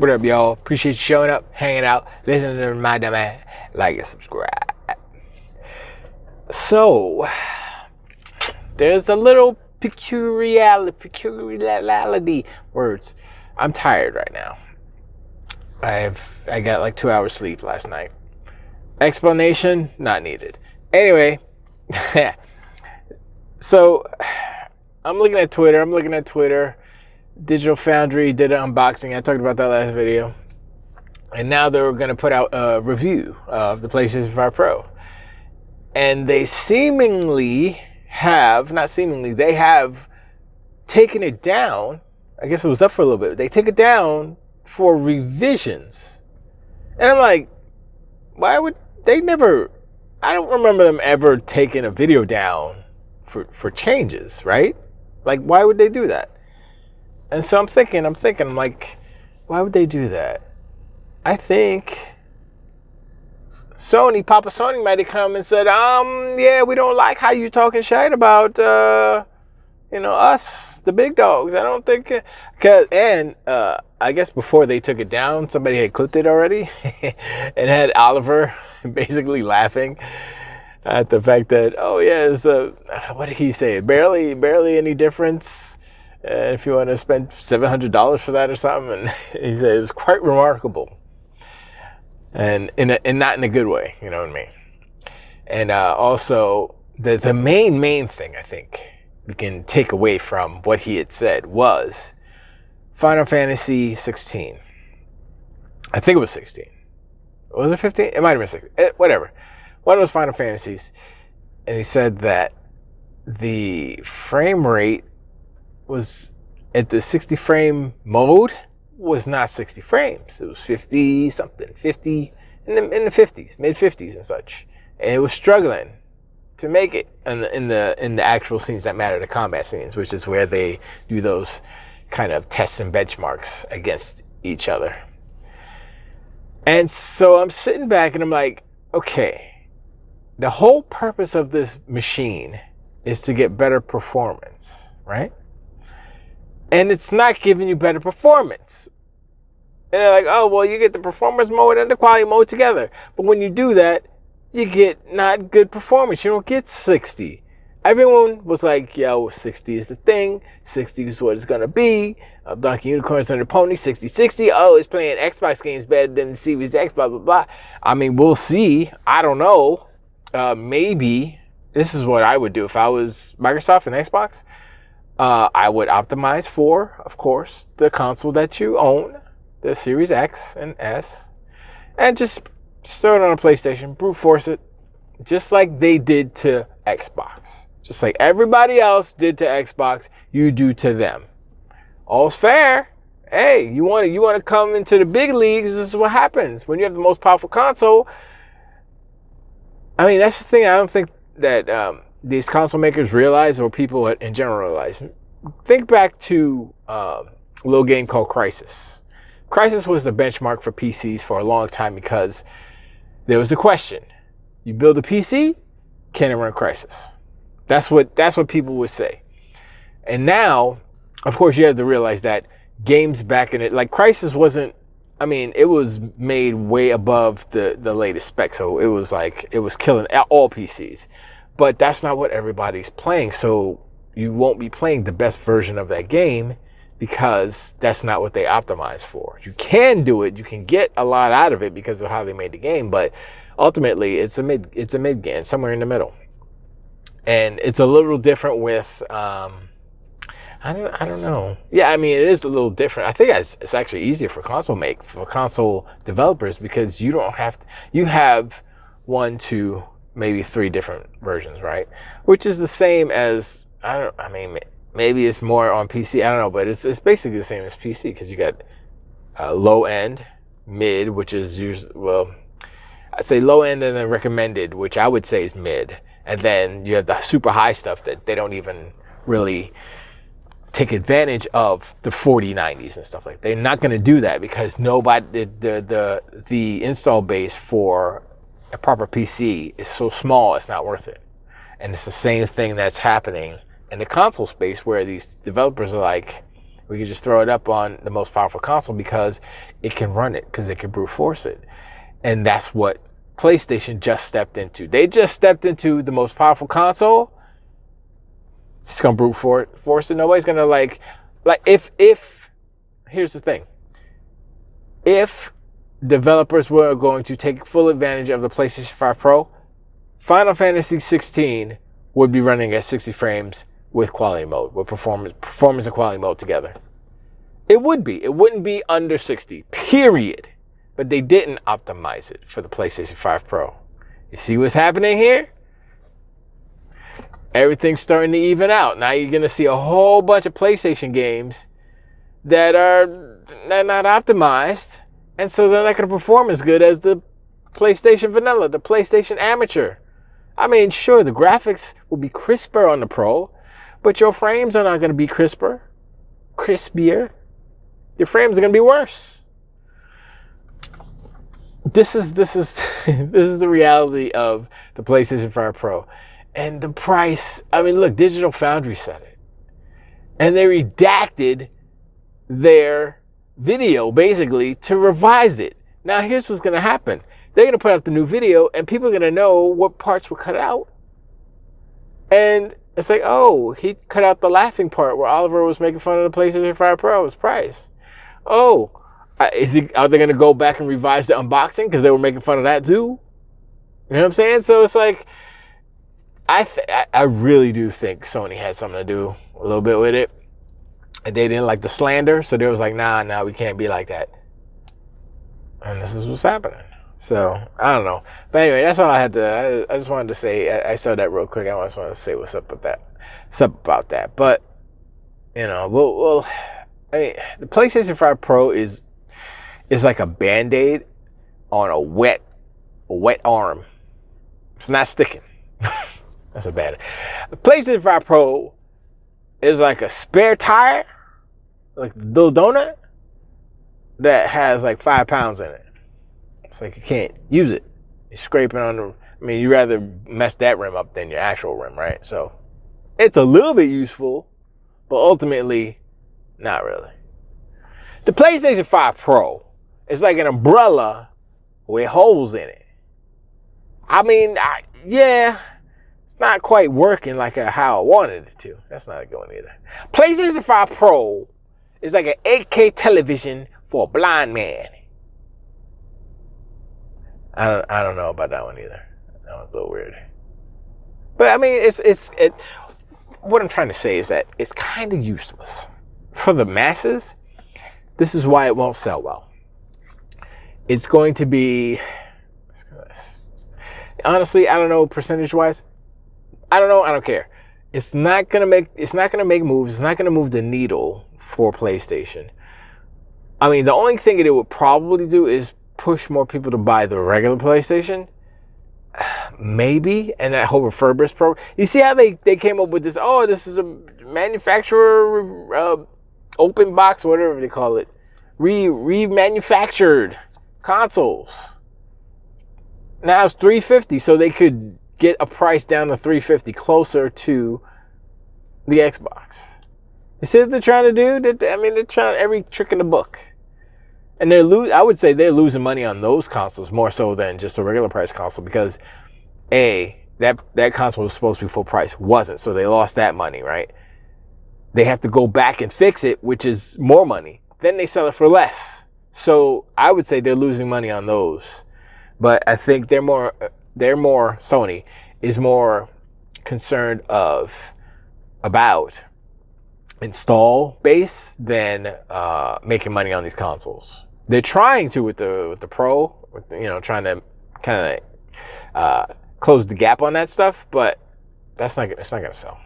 What up, y'all? Appreciate you showing up, hanging out, listening to my dumb ass. Like and subscribe. So, there's a little peculiarity words. I'm tired right now. I got like 2 hours sleep last night. Explanation not needed. Anyway, so I'm looking at Twitter. Digital Foundry did an unboxing. I talked about that last video. And now they're going to put out a review of the PlayStation 5 Pro. And they they have taken it down. I guess it was up for a little bit. They took it down for revisions. And I'm like, why would they never, I don't remember them ever taking a video down for changes, right? Like, why would they do that? And so I'm thinking, like, why would they do that? I think Papa Sony might have come and said, yeah, we don't like how you talking shit about, us, the big dogs. I don't think, I guess before they took it down, somebody had clipped it already and had Oliver basically laughing at the fact that, oh yeah, it's what did he say? Barely any difference. If you want to spend $700 for that or something, and he said it was quite remarkable, and not in a good way, you know what I mean. And also the main thing I think we can take away from what he had said was Final Fantasy 16. I think it was 16. Was it 15? It might have been 16. Whatever. One of those Final Fantasies, and he said that the frame rate was at the 60 frame mode was not 60 frames. It was 50 something, 50 in the 50s, mid 50s and such. And it was struggling to make it in the actual scenes that matter, the combat scenes, which is where they do those kind of tests and benchmarks against each other. And so I'm sitting back and I'm like, okay, the whole purpose of this machine is to get better performance, right? And it's not giving you better performance. And they're like, oh, well, you get the performance mode and the quality mode together. But when you do that, you get not good performance. You don't get 60. Everyone was like, yo, 60 is the thing. 60 is what it's going to be. Donkey Unicorns Under Pony, 60-60. Oh, it's playing Xbox games better than the Series X, blah, blah, blah. I mean, we'll see. I don't know. Maybe this is what I would do if I was Microsoft and Xbox. I would optimize for, of course, the console that you own, the Series X and S, and just throw it on a PlayStation, brute force it, just like they did to Xbox. Just like everybody else did to Xbox, you do to them. All's fair. Hey, you want to come into the big leagues, this is what happens. When you have the most powerful console, I mean, that's the thing I don't think that these console makers realize, or people in general realize. Think back to a little game called Crysis. Crysis was the benchmark for PCs for a long time because there was a question. You build a PC, can it run Crysis? That's what people would say. And now, of course, you have to realize that games back in it, like Crysis wasn't, I mean, it was made way above the latest spec. So it was killing all PCs. But that's not what everybody's playing, so you won't be playing the best version of that game because that's not what they optimize for. You can do it, you can get a lot out of it because of how they made the game, but ultimately it's a mid game, somewhere in the middle. And it's a little different with I don't know. Yeah, I mean, it is a little different. I think it's actually easier for console developers because you don't have to, you have 1, 2, maybe 3 different versions, right? Which is the same as, maybe it's more on PC, I don't know, but it's basically the same as PC because you got low end, mid, which is usually, well, I'd say low end and then recommended, which I would say is mid. And then you have the super high stuff that they don't even really take advantage of, the 4090s and stuff like that. They're not going to do that because nobody, the install base for a proper PC is so small, it's not worth it. And it's the same thing that's happening in the console space where these developers are like, We can just throw it up on the most powerful console because it can run it, because it can brute force it. And that's what PlayStation just stepped into. They just stepped into the most powerful console. It's going to brute force it. Nobody's going to like if here's the thing. If developers were going to take full advantage of the PlayStation 5 Pro, Final Fantasy 16 would be running at 60 frames with quality mode, with performance and quality mode together. It would be. It wouldn't be under 60, period. But they didn't optimize it for the PlayStation 5 Pro. You see what's happening here? Everything's starting to even out. Now you're going to see a whole bunch of PlayStation games that are not optimized, and so they're not going to perform as good as the PlayStation Vanilla, the PlayStation Amateur. I mean, sure, the graphics will be crisper on the Pro, but your frames are not going to be crispier. Your frames are going to be worse. This is the reality of the PlayStation 5 Pro. And the price, I mean, look, Digital Foundry said it. And they redacted their video, basically, to revise it. Now, here's what's going to happen. They're going to put out the new video, and people are going to know what parts were cut out. And it's like, oh, he cut out the laughing part where Oliver was making fun of the PlayStation 5 Pro's price. Oh, are they going to go back and revise the unboxing because they were making fun of that too? You know what I'm saying? So it's like, I really do think Sony had something to do a little bit with it. And they didn't like the slander, so they was like, nah, we can't be like that. And this is what's happening. So, I don't know. But anyway, that's all I had to, I just wanted to say, I saw that real quick. I just wanted to say what's up about that. But, you know, I mean, the PlayStation 5 Pro is like a Band-Aid on a wet arm. It's not sticking. That's a bad. The PlayStation 5 Pro is like a spare tire, like the little donut, that has like 5 pounds in it. It's like you can't use it. You're scraping on the, I mean, you'd rather mess that rim up than your actual rim, right? So it's a little bit useful, but ultimately, not really. The PlayStation 5 Pro is like an umbrella with holes in it. I mean, yeah, it's not quite working like how I wanted it to. That's not a good one either. PlayStation 5 Pro is like an 8K television for a blind man. I don't know about that one either. That one's a little weird. But I mean, what I'm trying to say is that it's kind of useless. For the masses, this is why it won't sell well. It's going to be, honestly, I don't know percentage-wise. I don't know. I don't care. It's not gonna make moves. It's not gonna move the needle for PlayStation. I mean, the only thing that it would probably do is push more people to buy the regular PlayStation. Maybe. And that whole refurbished program. You see how they came up with this, oh, this is a manufacturer open box, whatever they call it. Remanufactured consoles. Now it's $350, so they could get a price down to $350, closer to the Xbox. You see what they're trying to do? They're trying every trick in the book. And I would say they're losing money on those consoles more so than just a regular price console, because that console was supposed to be full price, wasn't, so they lost that money, right? They have to go back and fix it, which is more money. Then they sell it for less. So I would say they're losing money on those. But I think Sony is more concerned about install base than making money on these consoles. They're trying to with the Pro, trying to kind of close the gap on that stuff, but it's not going to sell.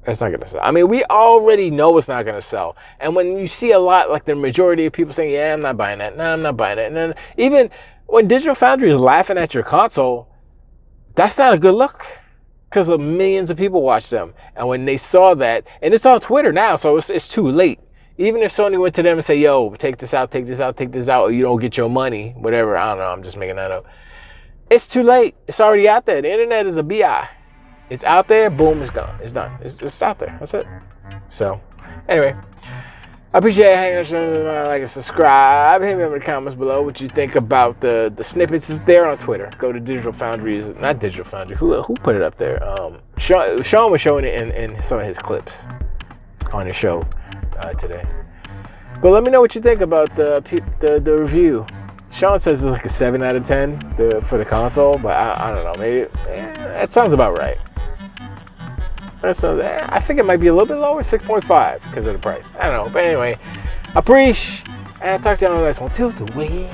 It's not going to sell. I mean, we already know it's not going to sell. And when you see a lot, like the majority of people saying, yeah, I'm not buying that. No, I'm not buying that. And then even when Digital Foundry is laughing at your console, that's not a good look, because millions of people watch them. And when they saw that, and it's on Twitter now, so it's too late. Even if Sony went to them and say, yo, take this out, or you don't get your money, whatever, I don't know, I'm just making that up. It's too late. It's already out there. The internet is a BI. It's out there, boom, it's gone. It's done. It's out there. That's it. So, anyway. I appreciate you hanging out, like and subscribe. Hit me up in the comments below what you think about the snippets. It's there on Twitter. Go to Digital Foundry. Not Digital Foundry. Who put it up there? Sean was showing it in some of his clips on his show today. But let me know what you think about the review. Sean says it's like a 7 out of 10 for the console, but I don't know. Maybe that sounds about right. So I think it might be a little bit lower, 6.5 because of the price. I don't know. But anyway, I appreciate, and I'll talk to you on the next one. Till the way.